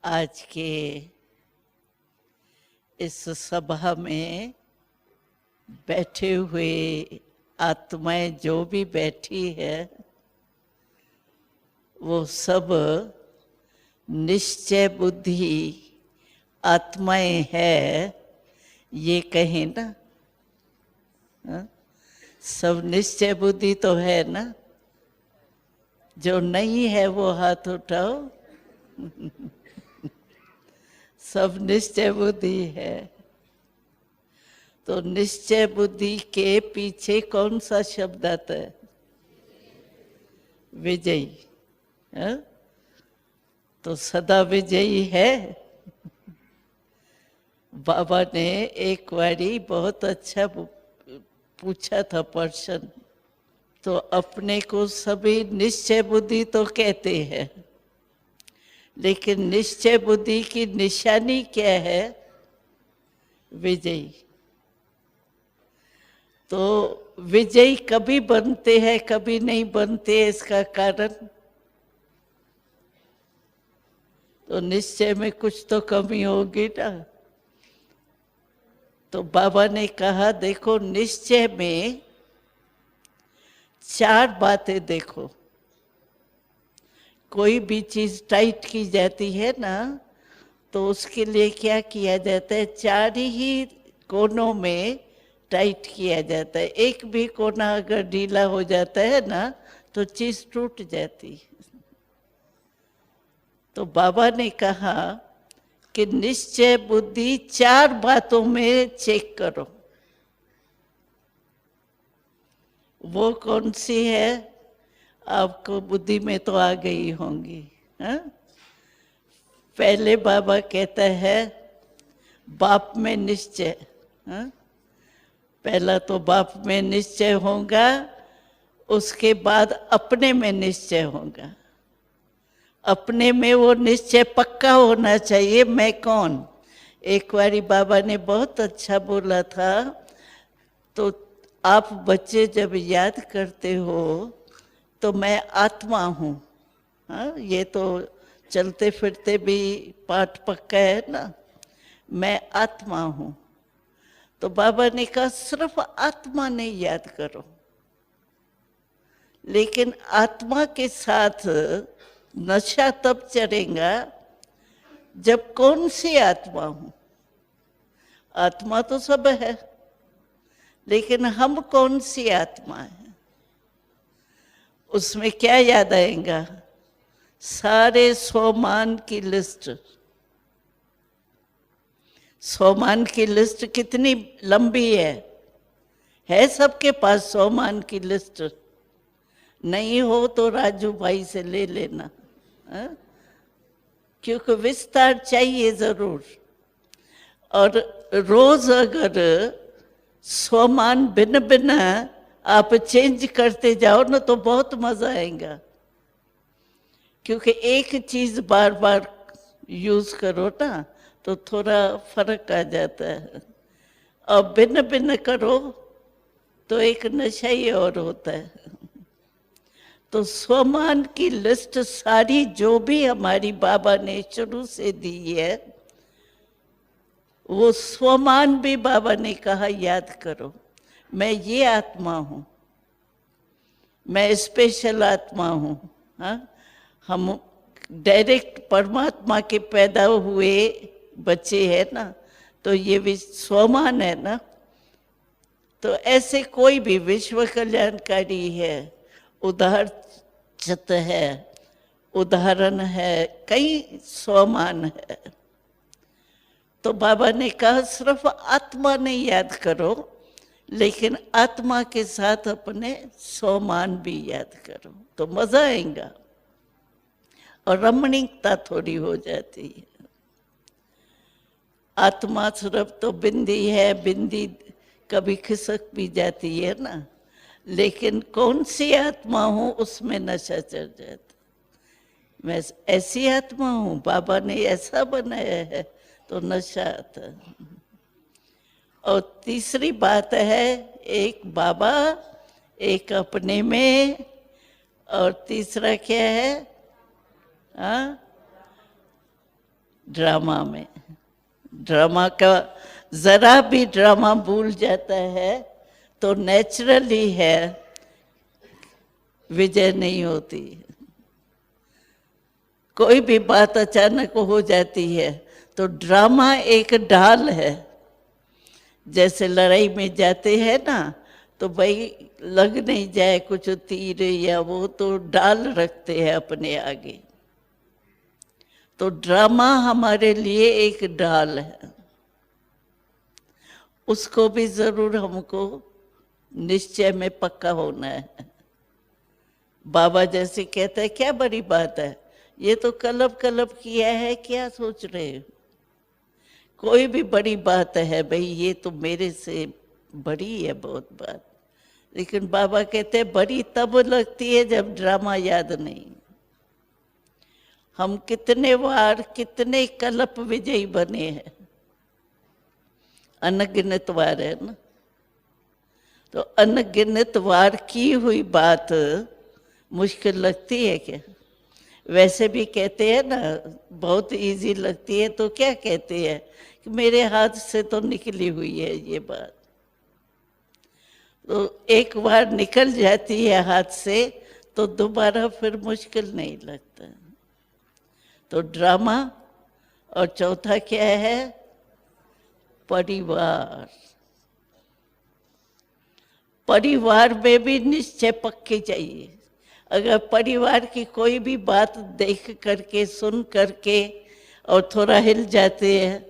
आज के इस सभा में बैठे हुए आत्माएं जो भी बैठी है वो सब निश्चय बुद्धि आत्माएं है, ये कहें ना। हा? सब निश्चय बुद्धि तो है ना। जो नहीं है वो हाथ उठाओ। सब निश्चय बुद्धि है। तो निश्चय बुद्धि के पीछे कौन सा शब्द आता है? विजयी। हा? तो सदा विजयी है। बाबा ने एक बारी बहुत अच्छा पूछा था प्रश्न। तो अपने को सभी निश्चय बुद्धि तो कहते हैं, लेकिन निश्चय बुद्धि की निशानी क्या है? विजयी। तो विजयी कभी बनते हैं कभी नहीं बनते, इसका कारण तो निश्चय में कुछ तो कमी होगी ना। तो बाबा ने कहा देखो, निश्चय में चार बातें देखो। कोई भी चीज टाइट की जाती है ना, तो उसके लिए क्या किया जाता है? चार ही कोनों में टाइट किया जाता है। एक भी कोना अगर ढीला हो जाता है ना तो चीज टूट जाती है। तो बाबा ने कहा कि निश्चय बुद्धि चार बातों में चेक करो। वो कौन सी है? आपको बुद्धि में तो आ गई होंगी। हा? पहले बाबा कहता है बाप में निश्चय। हा? पहला तो बाप में निश्चय होगा, उसके बाद अपने में निश्चय होगा। अपने में वो निश्चय पक्का होना चाहिए, मैं कौन। एक बारी बाबा ने बहुत अच्छा बोला था। तो आप बच्चे जब याद करते हो तो मैं आत्मा हूँ। हाँ, ये तो चलते फिरते भी पाठ पक्का है ना। मैं आत्मा हूँ। तो बाबा ने कहा सिर्फ आत्मा नहीं याद करो, लेकिन आत्मा के साथ नशा तब चढ़ेगा जब कौन सी आत्मा हूं। आत्मा तो सब है, लेकिन हम कौन सी आत्मा है? उसमें क्या याद आएगा? सारे सोमान की लिस्ट। सोमान की लिस्ट कितनी लंबी है सबके पास सोमान की लिस्ट। नहीं हो तो राजू भाई से ले लेना। हा? क्योंकि विस्तार चाहिए जरूर। और रोज अगर सोमान भिन्न भिन्न आप चेंज करते जाओ ना तो बहुत मजा आएगा। क्योंकि एक चीज बार बार यूज करो ना तो थोड़ा फर्क आ जाता है। और भिन्न भिन्न करो तो एक नशा ही और होता है। तो स्वमान की लिस्ट सारी जो भी हमारी बाबा ने शुरू से दी है, वो स्वमान भी बाबा ने कहा याद करो। मैं ये आत्मा हूँ, मैं स्पेशल आत्मा हूँ। हाँ, हम डायरेक्ट परमात्मा के पैदा हुए बच्चे हैं ना, तो ये भी स्वमान है ना। तो ऐसे कोई भी विश्व कल्याणकारी है, उदाहरण है, उदाहरण है, कई स्वमान है। तो बाबा ने कहा सिर्फ आत्मा नहीं याद करो, लेकिन आत्मा के साथ अपने स्वमान भी याद करो तो मजा आएगा और रमणीकता थोड़ी हो जाती है। आत्मा सिर्फ तो बिंदी है, बिंदी कभी खिसक भी जाती है ना, लेकिन कौन सी आत्मा हूं उसमें नशा चढ़ जाता। मैं ऐसी आत्मा हूं, बाबा ने ऐसा बनाया है तो नशा आता। और तीसरी बात है, एक बाबा, एक अपने में, और तीसरा क्या है? हाँ, ड्रामा में। ड्रामा का जरा भी ड्रामा भूल जाता है तो नेचुरली है विजय नहीं होती। कोई भी बात अचानक हो जाती है तो ड्रामा एक ढाल है। जैसे लड़ाई में जाते हैं ना, तो भाई लग नहीं जाए कुछ तीर या वो, तो ढाल रखते हैं अपने आगे। तो ड्रामा हमारे लिए एक ढाल है, उसको भी जरूर हमको निश्चय में पक्का होना है। बाबा जैसे कहते हैं क्या बड़ी बात है, ये तो कलब कलब किया है, क्या सोच रहे हो। कोई भी बड़ी बात है भाई, ये तो मेरे से बड़ी है बहुत बात। लेकिन बाबा कहते हैं बड़ी तब लगती है जब ड्रामा याद नहीं। हम कितने बार कितने कल्प विजयी बने हैं, अनगिनत बार है ना। तो अनगिनत बार की हुई बात मुश्किल लगती है क्या? वैसे भी कहते हैं ना बहुत इजी लगती है, तो क्या कहते हैं कि मेरे हाथ से तो निकली हुई है ये बात। तो एक बार निकल जाती है हाथ से तो दोबारा फिर मुश्किल नहीं लगता। तो ड्रामा, और चौथा क्या है? परिवार। परिवार में भी निश्चय पक्के चाहिए। अगर परिवार की कोई भी बात देख करके सुन करके और थोड़ा हिल जाते हैं,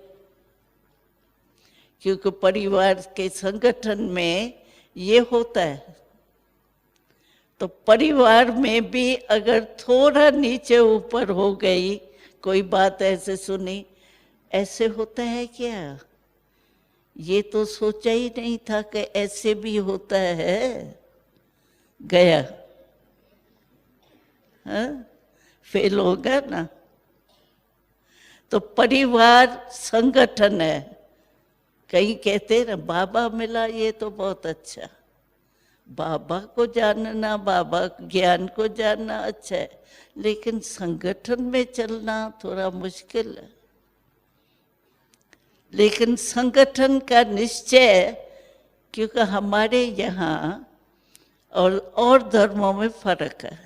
क्योंकि परिवार के संगठन में ये होता है, तो परिवार में भी अगर थोड़ा नीचे ऊपर हो गई कोई बात ऐसे सुनी, ऐसे होता है क्या, ये तो सोचा ही नहीं था कि ऐसे भी होता है, गया, हाँ, फेल होगा ना। तो परिवार संगठन है। कहीं कहते हैं ना बाबा मिला ये तो बहुत अच्छा, बाबा को जानना, बाबा ज्ञान को जानना अच्छा है, लेकिन संगठन में चलना थोड़ा मुश्किल है। लेकिन संगठन का निश्चय, क्योंकि हमारे यहाँ और धर्मों में फर्क है।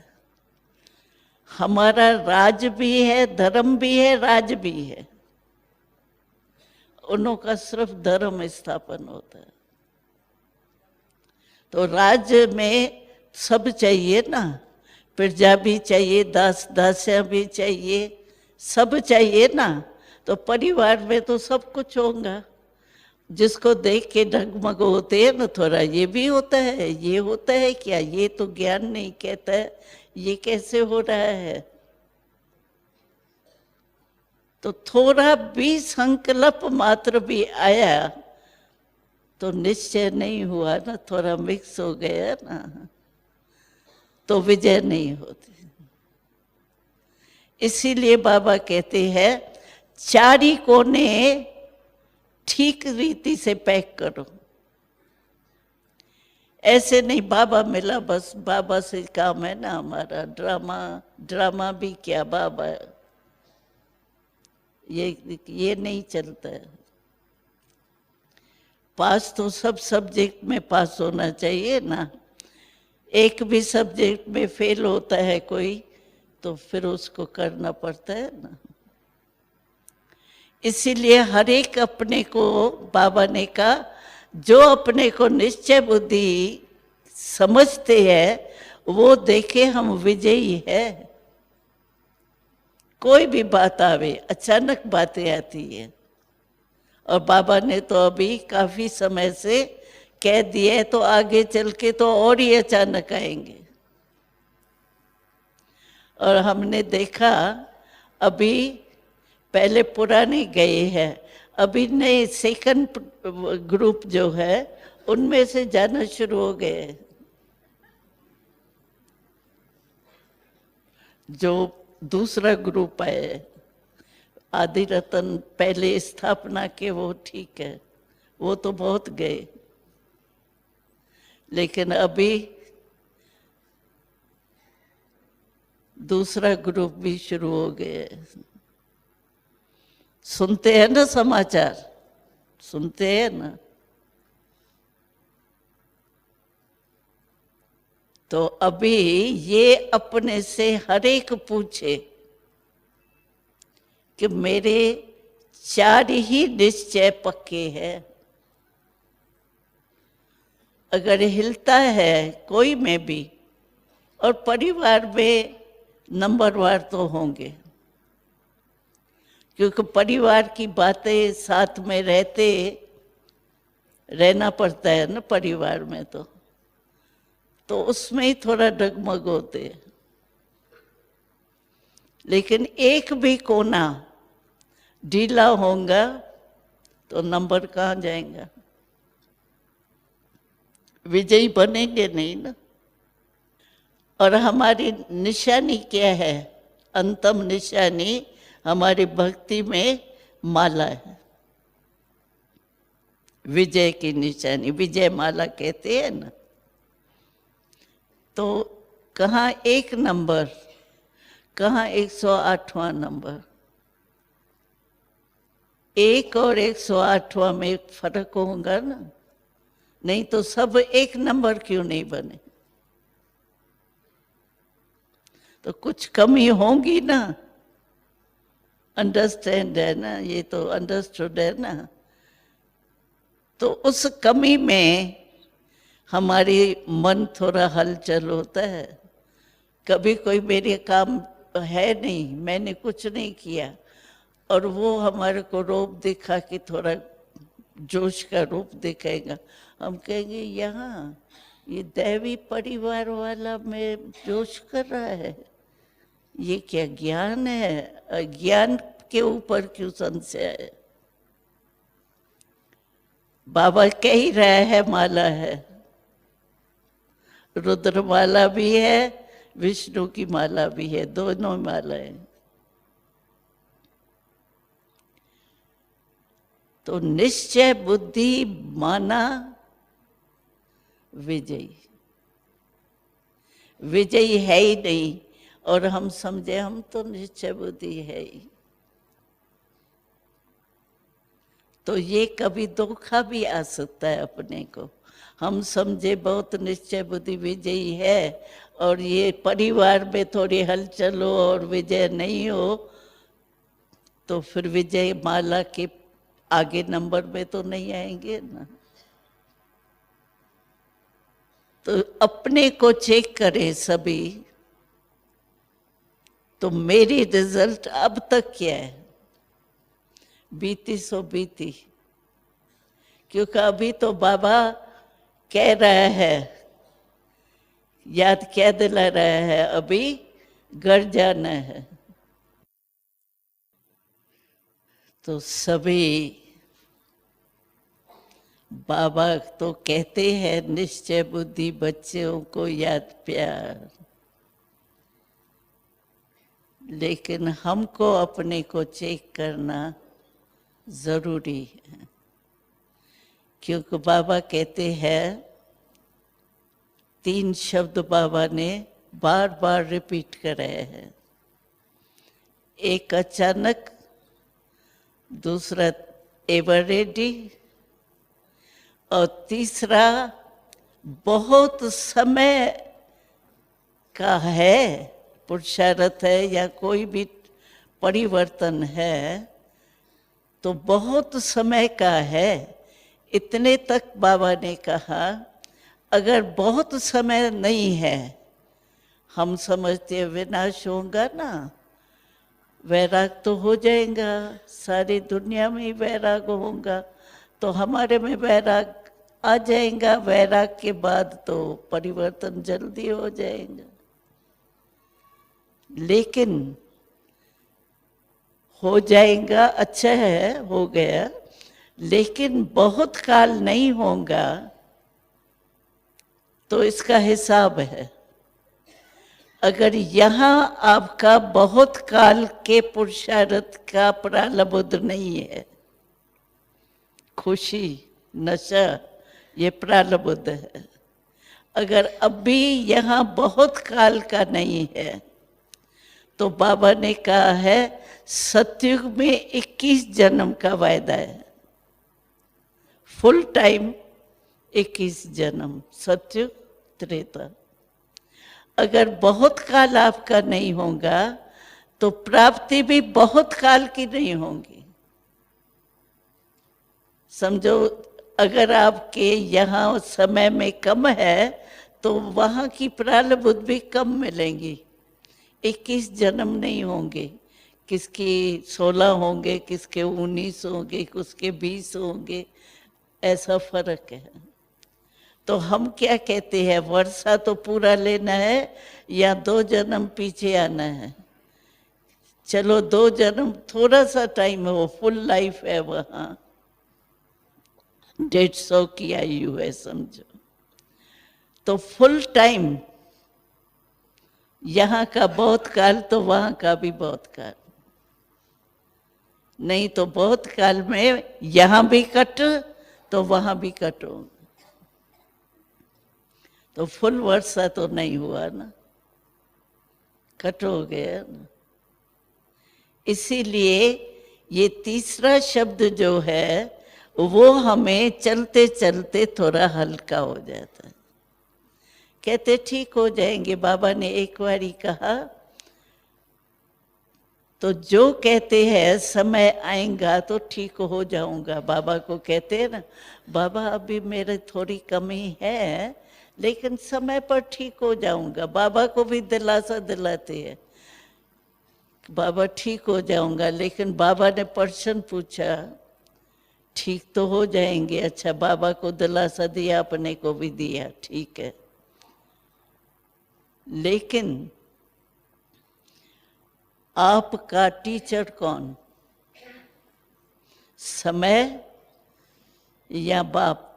हमारा राज भी है, धर्म भी है, राज भी है। उन्हों का सिर्फ धर्म स्थापन होता है। तो राज्य में सब चाहिए ना, प्रजा भी चाहिए, दास दासियां भी चाहिए, सब चाहिए ना। तो परिवार में तो सब कुछ होगा। जिसको देख के डगमग होते हैं ना, थोड़ा ये भी होता है, ये होता है क्या, ये तो ज्ञान नहीं कहता है, ये कैसे हो रहा है। तो थोड़ा भी संकल्प मात्र भी आया तो निश्चय नहीं हुआ ना, थोड़ा मिक्स हो गया ना, तो विजय नहीं होती। इसीलिए बाबा कहते हैं चारी कोने ठीक रीति से पैक करो। ऐसे नहीं बाबा मिला बस बाबा से काम है ना हमारा, ड्रामा भी क्या बाबा, ये नहीं चलता है। पास तो सब सब्जेक्ट में पास होना चाहिए ना। एक भी सब्जेक्ट में फेल होता है कोई तो फिर उसको करना पड़ता है ना। इसीलिए हर एक अपने को बाबा ने कहा, जो अपने को निश्चय बुद्धि समझते हैं वो देखे हम विजयी है। कोई भी बात आवे, अचानक बातें आती है, और बाबा ने तो अभी काफी समय से कह दिया है, तो आगे चल के तो और ही अचानक आएंगे। और हमने देखा अभी पहले पुराने गए हैं, अभी नए सेकंड ग्रुप जो है उनमें से जाना शुरू हो गए। जो दूसरा ग्रुप है आदि रतन पहले स्थापना के, वो ठीक है, वो तो बहुत गए, लेकिन अभी दूसरा ग्रुप भी शुरू हो गया। सुनते हैं ना समाचार, सुनते हैं ना। तो अभी ये अपने से हर एक पूछे कि मेरे 4 ही निश्चय पक्के हैं। अगर हिलता है कोई में भी, और परिवार में नंबरवार तो होंगे, क्योंकि परिवार की बातें साथ में रहना पड़ता है ना परिवार में, तो उसमें ही थोड़ा डगमग होते हैं। लेकिन एक भी कोना ढीला होगा तो नंबर कहाँ जाएगा? विजयी बनेंगे नहीं ना। और हमारी निशानी क्या है? अंतिम निशानी हमारी भक्ति में माला है, विजय की निशानी, विजय माला कहते हैं ना। तो कहाँ 1 नंबर, कहाँ 108वां नंबर। 1 और 108वां में एक फर्क होगा ना, नहीं तो सब 1 नंबर क्यों नहीं बने? तो कुछ कमी होगी ना। अंडरस्टैंड है ना, ये तो अंडरस्टूड है ना। तो उस कमी में हमारी मन थोड़ा हलचल होता है। कभी कोई मेरे काम है नहीं, मैंने कुछ नहीं किया, और वो हमारे को रूप दिखा कि थोड़ा जोश का रूप दिखाएगा, हम कहेंगे यहाँ ये दैवी परिवार वाला में जोश कर रहा है, ये क्या ज्ञान है? ज्ञान के ऊपर क्यों संशय है? बाबा कह ही रहा है माला है, रुद्र माला भी है, विष्णु की माला भी है, दोनों मालाएं। तो निश्चय बुद्धि माना विजयी, विजयी है ही नहीं, और हम समझे हम तो निश्चय बुद्धि है ही। तो ये कभी धोखा भी आ सकता है अपने को। हम समझे बहुत निश्चय बुद्धि विजयी है, और ये परिवार में थोड़ी हलचल हो और विजय नहीं हो, तो फिर विजय माला के आगे नंबर में तो नहीं आएंगे ना। तो अपने को चेक करें सभी। तो मेरी रिजल्ट अब तक क्या है? बीती सो बीती। क्योंकि अभी तो बाबा कह रहा है, याद क्या दिला रहा है, अभी घर जाना है। तो सभी बाबा तो कहते हैं निश्चय बुद्धि बच्चों को याद प्यार, लेकिन हमको अपने को चेक करना जरूरी है। क्योंकि बाबा कहते हैं, 3 शब्द बाबा ने बार बार रिपीट करे हैं। एक अचानक, दूसरा एवर रेडी, और तीसरा बहुत समय का है, पुरुषार्थ है या कोई भी परिवर्तन है तो बहुत समय का है। इतने तक बाबा ने कहा, अगर बहुत समय नहीं है, हम समझते हैं विनाश होगा ना, वैराग तो हो जाएगा, सारी दुनिया में ही वैराग होगा, तो हमारे में वैराग आ जाएगा। वैराग के बाद तो परिवर्तन जल्दी हो जाएगा। लेकिन हो जाएगा, अच्छा है, हो गया, लेकिन बहुत काल नहीं होगा, तो इसका हिसाब है। अगर यहाँ आपका बहुत काल के पुरुषार्थ का प्रारब्ध नहीं है, खुशी नशा ये प्रारब्ध है। अगर अभी यहाँ बहुत काल का नहीं है, तो बाबा ने कहा है सतयुग में 21 जन्म का वायदा है, फुल टाइम 21 जन्म, सतयुग त्रेता। अगर बहुत काल आपका नहीं होगा तो प्राप्ति भी बहुत काल की नहीं होगी। समझो, अगर आपके यहाँ समय में कम है तो वहाँ की प्रारब्ध भी कम मिलेंगी। 21 जन्म नहीं होंगे, किसके 16 होंगे, किसके 19 होंगे, किसके 20 होंगे, ऐसा फर्क है। तो हम क्या कहते हैं, वर्षा तो पूरा लेना है या 2 जन्म पीछे आना है? चलो 2 जन्म, थोड़ा सा टाइम हो, फुल लाइफ है वहाँ, 150 की आयु है समझो, तो फुल टाइम। यहाँ का बहुत काल तो वहाँ का भी बहुत काल, नहीं तो बहुत काल में यहाँ भी कट तो वहाँ भी कटो, तो फुल वर्षा तो नहीं हुआ ना, कट हो गया ना। इसीलिए ये तीसरा शब्द जो है वो हमें चलते चलते थोड़ा हल्का हो जाता है। कहते ठीक हो जाएंगे, बाबा ने एक बार ही कहा, तो जो कहते हैं समय आएगा तो ठीक हो जाऊंगा, बाबा को कहते हैं ना, बाबा अभी मेरे थोड़ी कमी है लेकिन समय पर ठीक हो जाऊंगा। बाबा को भी दिलासा दिलाते हैं, बाबा ठीक हो जाऊंगा। लेकिन बाबा ने प्रश्न पूछा, ठीक तो हो जाएंगे, अच्छा बाबा को दिलासा दिया, अपने को भी दिया, ठीक है, लेकिन आपका टीचर कौन, समय या बाप?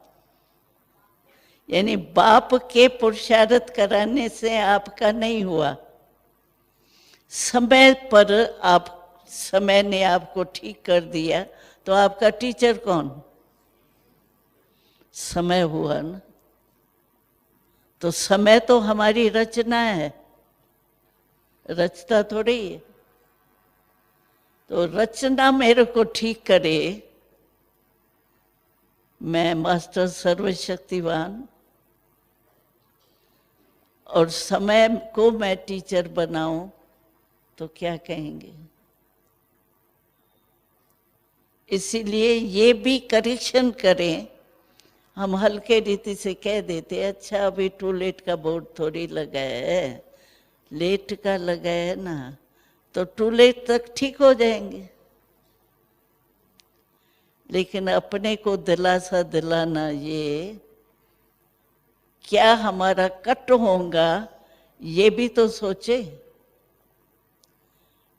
यानी बाप के पुरुषार्थ कराने से आपका नहीं हुआ, समय पर आप, समय ने आपको ठीक कर दिया, तो आपका टीचर कौन? समय हुआ ना। तो समय तो हमारी रचना है, रचता थोड़ी है। तो रचना मेरे को ठीक करे, मैं मास्टर सर्वशक्तिवान, और समय को मैं टीचर बनाऊं, तो क्या कहेंगे? इसीलिए ये भी करेक्शन करें। हम हल्के रीति से कह देते, अच्छा अभी टू लेट का बोर्ड थोड़ी लगा है, लेट का लगा है ना, तो टू लेट तक ठीक हो जाएंगे। लेकिन अपने को दिलासा दिलाना, ये क्या हमारा कट होगा ये भी तो सोचे।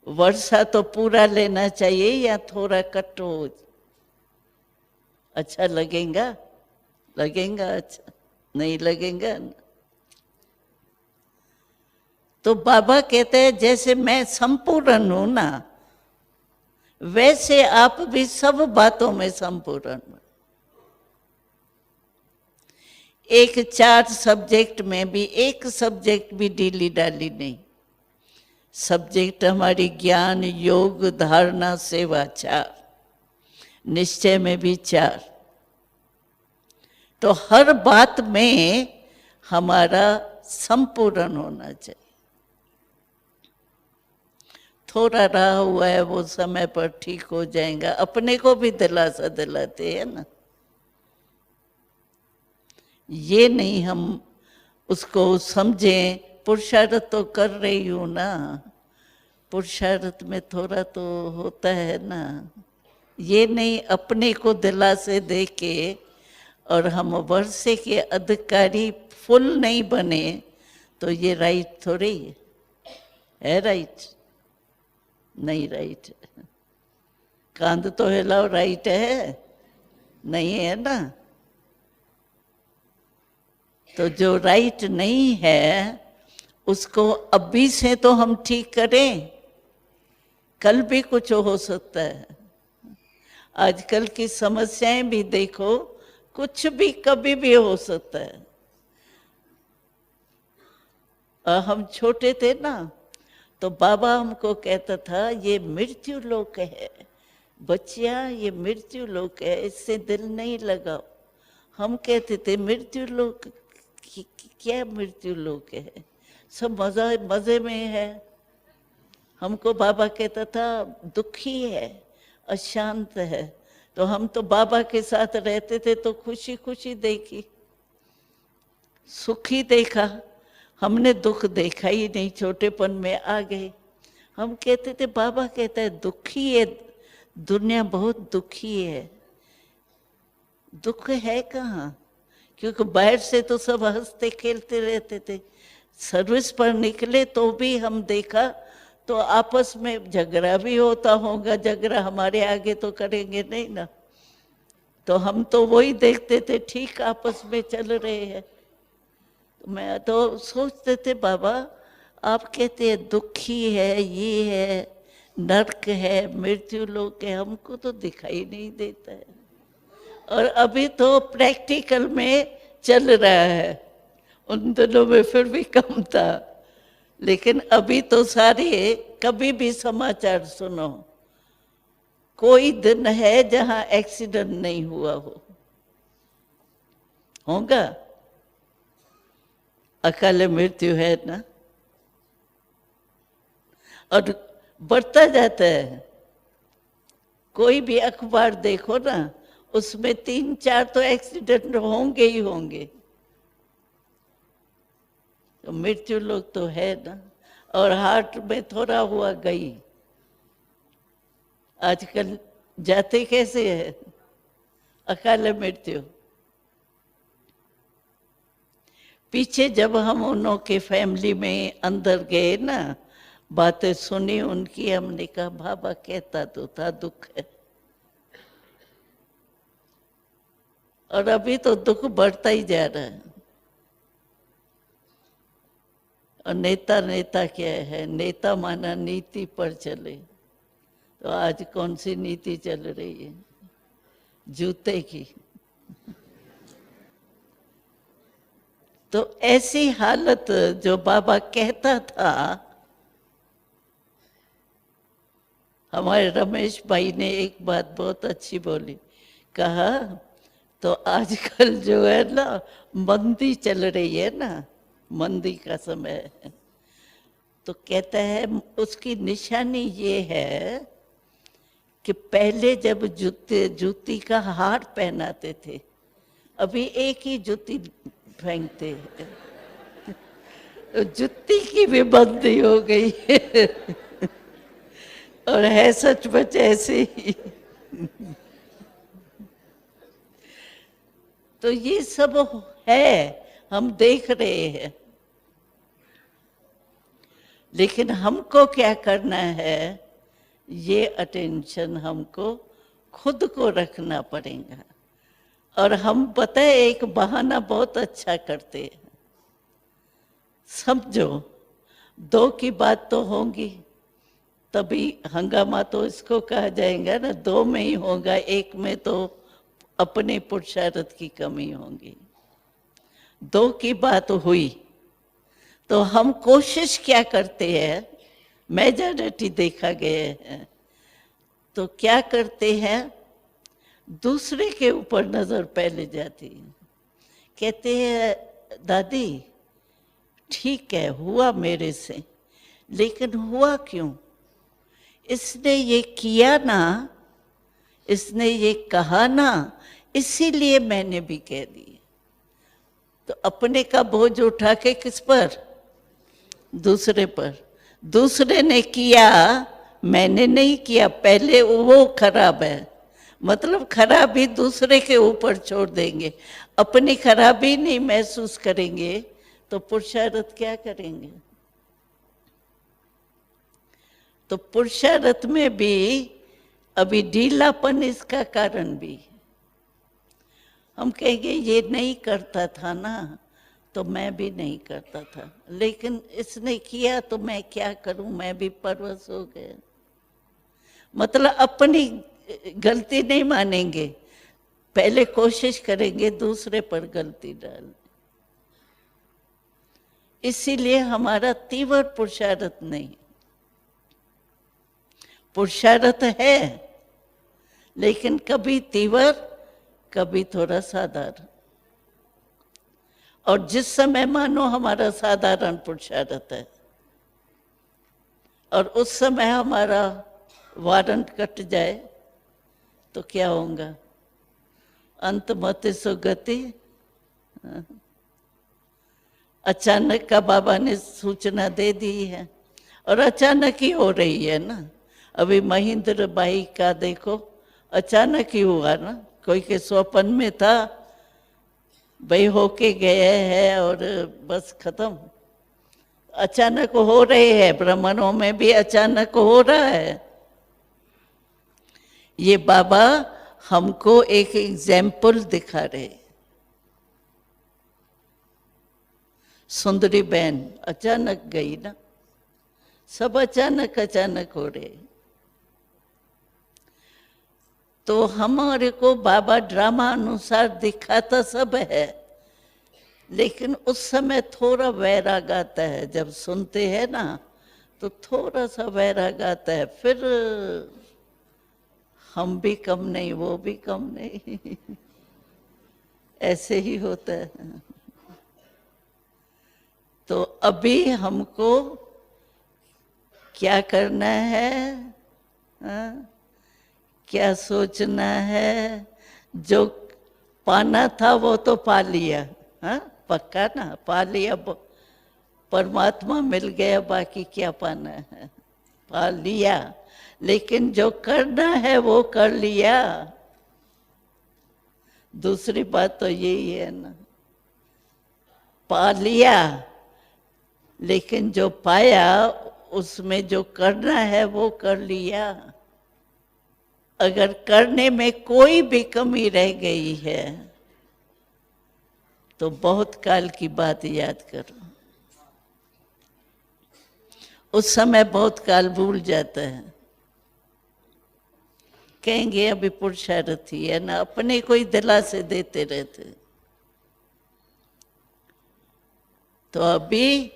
वर्षा तो पूरा लेना चाहिए या थोड़ा कट हो, अच्छा लगेगा? लगेगा? अच्छा नहीं लगेगा ना। तो बाबा कहते हैं जैसे मैं संपूर्ण हूं ना, वैसे आप भी सब बातों में संपूर्ण हो। एक 4 सब्जेक्ट में भी एक सब्जेक्ट भी ढीली डाली नहीं। सब्जेक्ट हमारी ज्ञान, योग, धारणा, सेवा, 4, निश्चय में भी 4। तो हर बात में हमारा संपूर्ण होना चाहिए। थोड़ा रहा हुआ है वो समय पर ठीक हो जाएगा, अपने को भी दिलासा दिलाते हैं ना। ये नहीं हम उसको समझें, पुरुषार्थ तो कर रही हूँ ना, पुरुषार्थ में थोड़ा तो होता है ना। ये नहीं अपने को दिलासे दे के और हम वर्षे के अधिकारी फुल नहीं बने, तो ये राइट थोड़ी है। राइट नहीं, राइट कांध तो हिलाओ, राइट है नहीं है ना। तो जो राइट नहीं है उसको अभी से तो हम ठीक करें, कल भी कुछ हो सकता है। आजकल की समस्याएं भी देखो, कुछ भी कभी भी हो सकता है। हम छोटे थे ना, तो बाबा हमको कहता था ये मृत्यु लोक है बच्चियां, ये मृत्यु लोक है, इससे दिल नहीं लगाओ। हम कहते थे मृत्यु लोक क्या मृत्यु लोक है, सब मजे में है। हमको बाबा कहता था दुखी है, अशांत है। तो हम तो बाबा के साथ रहते थे तो खुशी खुशी देखी, सुखी देखा, हमने दुख देखा ही नहीं, छोटेपन में आ गए। हम कहते थे बाबा कहता है दुखी है दुनिया, बहुत दुखी है। दुख है कहाँ, क्योंकि बाहर से तो सब हंसते खेलते रहते थे, सर्विस पर निकले तो भी हम देखा तो आपस में झगड़ा भी होता होगा। झगड़ा हमारे आगे तो करेंगे नहीं ना, तो हम तो वही देखते थे, ठीक आपस में चल रहे हैं। तो मैं तो सोचते थे बाबा आप कहते हैं दुखी है, ये है, नरक है, मृत्यु लोक है, हमको तो दिखाई नहीं देता है। और अभी तो प्रैक्टिकल में चल रहा है, उन दिनों में फिर भी कम था, लेकिन अभी तो सारे कभी भी समाचार सुनो, कोई दिन है जहां एक्सीडेंट नहीं हुआ होगा, अकाल मृत्यु है ना, और बढ़ता जाता है। कोई भी अखबार देखो ना, उसमें 3-4 तो एक्सीडेंट होंगे ही होंगे। तो मृत्यु लोग तो है ना। और हार्ट में थोड़ा हुआ गई, आजकल जाते कैसे है, अकाल मृत्यु। पीछे जब हम उन्हों के फैमिली में अंदर गए ना, बातें सुनी उनकी, हमने कहा बाबा कहता तो था दुख है। और अभी तो दुख बढ़ता ही जा रहा है। और नेता नेता क्या है, नेता माना नीति पर चले। तो आज कौन सी नीति चल रही है, जूते की। तो ऐसी हालत जो बाबा कहता था, हमारे रमेश भाई ने एक बात बहुत अच्छी बोली, कहा तो आजकल जो है ना मंदी चल रही है ना, मंदी का समय है, तो कहता है उसकी निशानी ये है कि पहले जब जूती का हार पहनाते थे, अभी एक ही जूती फेंकते हैं, तो जूती की भी बंदी हो गई है। और है सचमुच ऐसे ही। तो ये सब है, हम देख रहे हैं, लेकिन हमको क्या करना है, ये अटेंशन हमको खुद को रखना पड़ेगा। और हम पता है एक बहाना बहुत अच्छा करते हैं, समझो 2 की बात तो होगी, तभी हंगामा तो इसको कहा जाएगा ना, 2 में ही होगा, 1 में तो अपने पुरुषार्थ की कमी होगी। 2 की बात हुई तो हम कोशिश क्या करते हैं, मेजॉरिटी देखा गया है, तो क्या करते हैं, दूसरे के ऊपर नजर पहले जाती है। कहते हैं दादी ठीक है हुआ मेरे से, लेकिन हुआ क्यों, इसने ये किया ना, इसने ये कहा ना, इसीलिए मैंने भी कह दिया। तो अपने का बोझ उठा के किस पर, दूसरे पर। दूसरे ने किया, मैंने नहीं किया, पहले वो खराब है, मतलब खराबी दूसरे के ऊपर छोड़ देंगे, अपनी खराबी नहीं महसूस करेंगे तो पुरुषार्थ क्या करेंगे। तो पुरुषार्थ में भी अभी ढीलापन इसका कारण भी है। हम कहेंगे ये नहीं करता था ना, तो मैं भी नहीं करता था, लेकिन इसने किया तो मैं क्या करूं, मैं भी परवश हो गया। मतलब अपनी गलती नहीं मानेंगे, पहले कोशिश करेंगे दूसरे पर गलती डाल। इसीलिए हमारा तीव्र पुरुषार्थ नहीं, पुरुषार्थ है, लेकिन कभी तीव्र, कभी थोड़ा साधारण। और जिस समय मानो हमारा साधारण पुरुषार्थ है और उस समय हमारा वारंट कट जाए तो क्या होगा? अंत मति सुगति। अचानक का बाबा ने सूचना दे दी है और अचानक ही हो रही है ना। अभी महेंद्र भाई का देखो, अचानक ही हुआ ना, कोई के स्वप्न में था, भाई होके गए हैं और बस खत्म। अचानक हो रहे हैं, ब्राह्मणों में भी अचानक हो रहा है। ये बाबा हमको एक एग्जाम्पल दिखा रहे। सुंदरी बहन अचानक गई ना, सब अचानक अचानक हो रहे। तो हमारे को बाबा ड्रामा अनुसार दिखाता सब है, लेकिन उस समय थोड़ा वैराग आता है। जब सुनते हैं ना तो थोड़ा सा वैराग आता है, फिर हम भी कम नहीं, वो भी कम नहीं ऐसे ही होता है। तो अभी हमको क्या करना है? क्या सोचना है? जो पाना था वो तो पा लिया, पक्का ना, पा लिया, परमात्मा मिल गया, बाकी क्या पाना है? पा लिया। लेकिन जो करना है वो कर लिया। दूसरी बात तो यही है ना, पा लिया, लेकिन जो पाया उसमें जो करना है वो कर लिया। अगर करने में कोई भी कमी रह गई है तो बहुत काल की बात याद करो। उस समय बहुत काल भूल जाता है, कहेंगे अभी पुरुषार्थ ही है ना, अपने को ही दिलासे देते रहते। तो अभी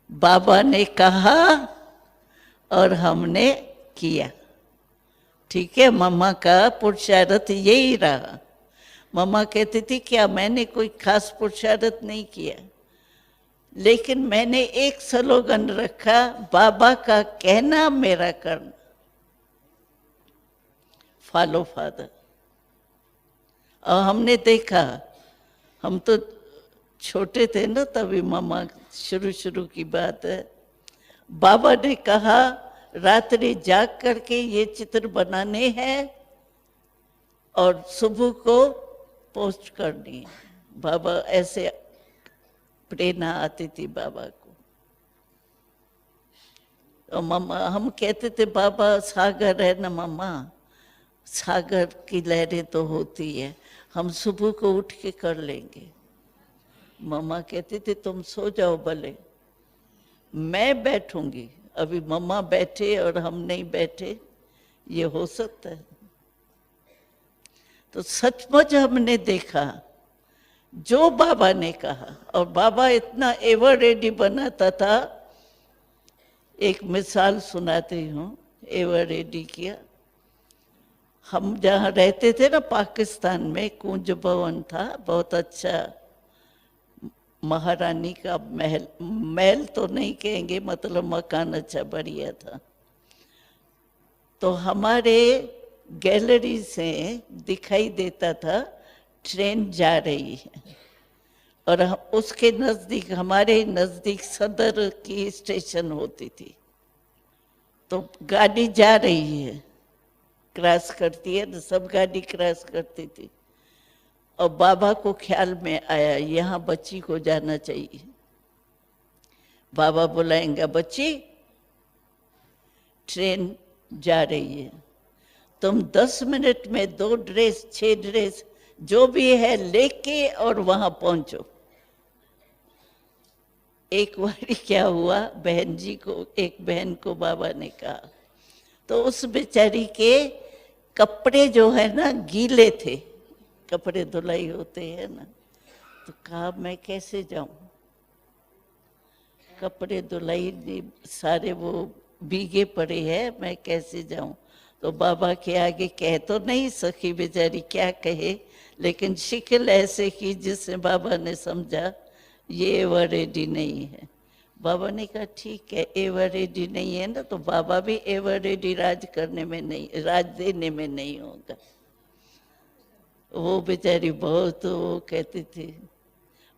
बाबा ने कहा और हमने किया, ठीक है। मम्मा का पुरुषार्थ यही रहा। मम्मा कहती थी क्या मैंने कोई खास पुरुषार्थ नहीं किया, लेकिन मैंने एक स्लोगन रखा, बाबा का कहना मेरा करना, फॉलो फादर। और हमने देखा, हम तो छोटे थे ना तभी, मम्मा शुरू की बात है। बाबा ने कहा रात्रि जाग करके ये चित्र बनाने हैं और सुबह को पोस्ट करनी है। बाबा ऐसे प्रेरणा आती थी बाबा को। और मम्मा, हम कहते थे बाबा सागर है ना मम्मा, सागर की लहरें तो होती है, हम सुबह को उठ के कर लेंगे। मम्मा कहती थी तुम सो जाओ भले, मैं बैठूंगी। अभी मम्मा बैठे और हम नहीं बैठे, ये हो सकता है? तो सचमुच हमने देखा जो बाबा ने कहा। और बाबा इतना एवर रेडी बनाता था। एक मिसाल सुनाती हूँ, एवर रेडी किया। हम जहाँ रहते थे ना पाकिस्तान में, कुंज भवन था, बहुत अच्छा महारानी का महल, महल तो नहीं कहेंगे, मतलब मकान अच्छा बढ़िया था। तो हमारे गैलरी से दिखाई देता था ट्रेन जा रही है, और उसके नज़दीक, हमारे नज़दीक सदर की स्टेशन होती थी। तो गाड़ी जा रही है, क्रॉस करती है तो सब गाड़ी क्रॉस करती थी। और बाबा को ख्याल में आया यहाँ बच्ची को जाना चाहिए। बाबा बुलाएंगे, बच्ची ट्रेन जा रही है, तुम 10 मिनट में 2 ड्रेस 6 ड्रेस जो भी है लेके और वहां पहुंचो। एक बार क्या हुआ, बहन जी को, एक बहन को बाबा ने कहा, तो उस बेचारी के कपड़े जो है ना गीले थे, कपड़े धुलाई होते हैं ना, तो कहा मैं कैसे जाऊं, कपड़े धुलाई सारे वो भीगे पड़े हैं, मैं कैसे जाऊं। तो बाबा के आगे कह तो नहीं सकी बेचारी, क्या कहे, लेकिन शिकल ऐसे की जिससे बाबा ने समझा ये एवर रेडी नहीं है। बाबा ने कहा ठीक है, एवर रेडी नहीं है ना, तो बाबा भी एवर रेडी राज करने में नहीं, राज देने में नहीं होगा। वो बेचारी बहुत वो कहती थी।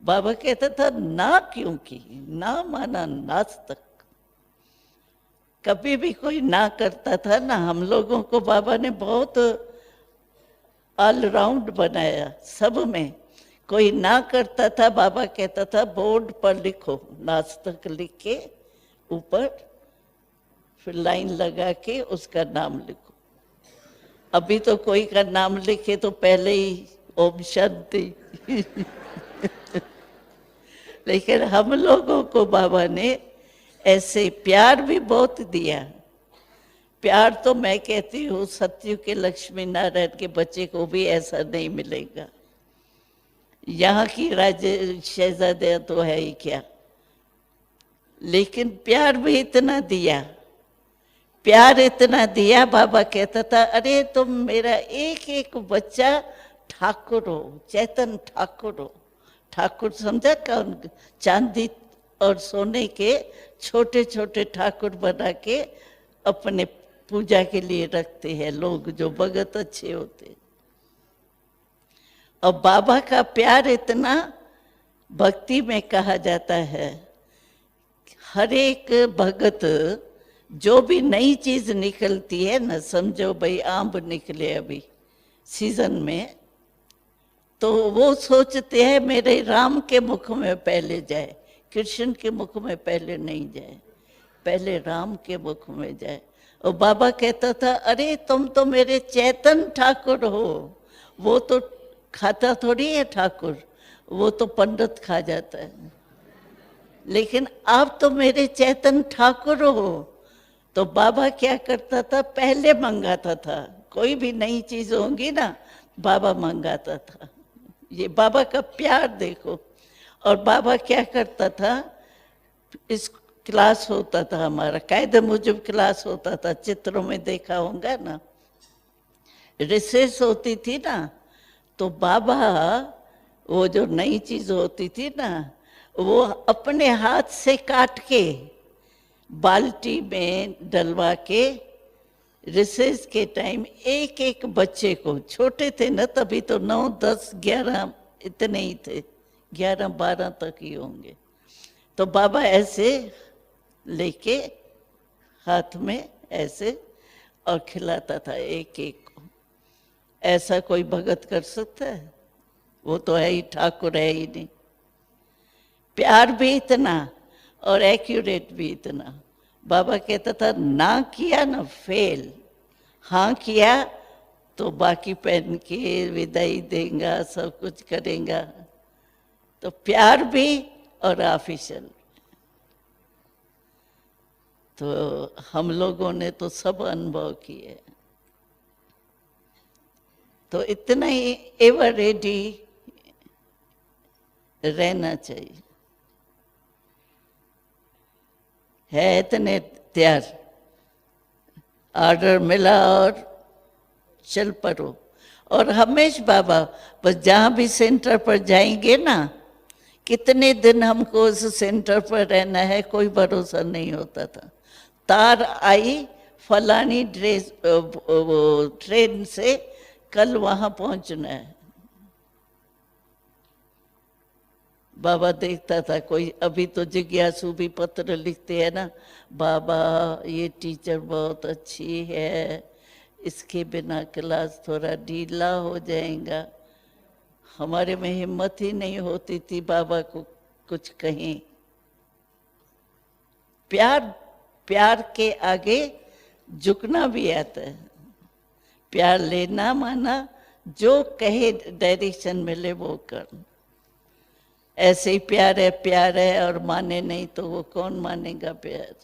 बाबा कहता था ना क्यों की, ना माना नाच तक। कभी भी कोई ना करता था ना, हम लोगों को बाबा ने बहुत ऑलराउंड बनाया, सब में। कोई ना करता था, बाबा कहता था बोर्ड पर लिखो, नाच तक लिख के ऊपर फिर लाइन लगा के उसका नाम लिखो। अभी तो कोई का नाम लिखे तो पहले ही ओम शांति। लेकिन हम लोगों को बाबा ने ऐसे प्यार भी बहुत दिया। प्यार तो मैं कहती हूँ सत्यु के लक्ष्मी नारायण के बच्चे को भी ऐसा नहीं मिलेगा। यहाँ की राजे शहजादे तो है ही क्या, लेकिन प्यार भी इतना दिया, प्यार इतना दिया। बाबा कहता था अरे तुम मेरा एक एक बच्चा ठाकुर हो, चैतन ठाकुर हो। ठाकुर समझा कौन? चांदी और सोने के छोटे छोटे ठाकुर बना के अपने पूजा के लिए रखते हैं लोग, जो भगत अच्छे होते। और बाबा का प्यार इतना, भक्ति में कहा जाता है हर एक भगत जो भी नई चीज निकलती है ना, समझो भाई आम निकले अभी सीजन में, तो वो सोचते हैं मेरे राम के मुख में पहले जाए, कृष्ण के मुख में पहले नहीं जाए, पहले राम के मुख में जाए। और बाबा कहता था अरे तुम तो मेरे चैतन ठाकुर हो, वो तो खाता थोड़ी है ठाकुर, वो तो पंडित खा जाता है, लेकिन आप तो मेरे चैतन ठाकुर हो। तो बाबा क्या करता था, पहले मंगाता था, कोई भी नई चीज होंगी ना बाबा मंगाता था। ये बाबा का प्यार देखो। और बाबा क्या करता था, इस क्लास होता था हमारा, कायदे मुजब क्लास होता था, चित्रों में देखा होगा ना, रिसेस होती थी ना, तो बाबा वो जो नई चीज होती थी ना, वो अपने हाथ से काट के बाल्टी में डलवा के रिसेस के टाइम एक एक बच्चे को, छोटे थे ना तभी तो 9, 10, 11 इतने ही थे, 11, 12 तक ही होंगे, तो बाबा ऐसे लेके हाथ में ऐसे और खिलाता था एक एक को। ऐसा कोई भगत कर सकता है? वो तो है ही ठाकुर, है ही नहीं। प्यार भी इतना और एक्यूरेट भी इतना। बाबा कहता था ना किया ना फेल, हाँ किया तो बाकी पहन के विदाई देगा, सब कुछ करेगा। तो प्यार भी और ऑफिशियल। तो हम लोगों ने तो सब अनुभव किए। तो इतना ही एवर रेडी रहना चाहिए। है इतने तैयार, ऑर्डर मिला और चल पड़ो। और हमेश बाबा बस जहाँ भी सेंटर पर जाएंगे ना, कितने दिन हमको उस सेंटर पर रहना है कोई भरोसा नहीं होता था। तार आई फलानी ट्रेन से कल वहाँ पहुँचना है। बाबा देखता था कोई, अभी तो जिज्ञासु भी पत्र लिखते हैं ना, बाबा ये टीचर बहुत अच्छी है, इसके बिना क्लास थोड़ा ढीला हो जाएगा। हमारे में हिम्मत ही नहीं होती थी बाबा को कुछ कहें। प्यार के आगे झुकना भी आता है। प्यार लेना माना जो कहे डायरेक्शन मिले वो करना। ऐसे ही प्यार है और माने नहीं तो वो कौन मानेगा प्यार।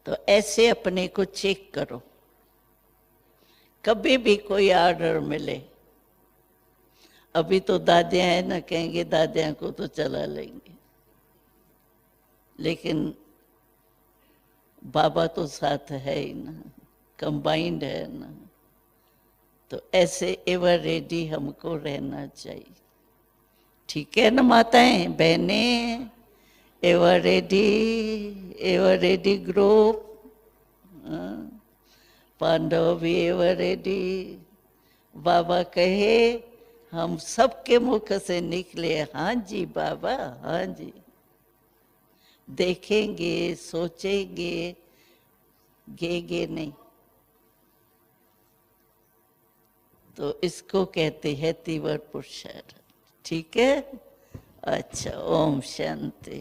तो ऐसे अपने को चेक करो, कभी भी कोई ऑर्डर मिले। अभी तो दादियाँ हैं ना, कहेंगे दादियाँ को तो चला लेंगे, लेकिन बाबा तो साथ है ही ना, कंबाइंड है ना। तो ऐसे एवर रेडी हमको रहना चाहिए। ठीक है ना माताएं बहनें, एवर रेडी ग्रुप, पांडव भी एवर रेडी। बाबा कहे हम सबके मुख से निकले हाँ जी बाबा, हाँ जी। देखेंगे, सोचेंगे, गेगे नहीं। तो इसको कहते हैं तीव्र पुरुषार्थ। ठीक है, अच्छा, ओम शांति।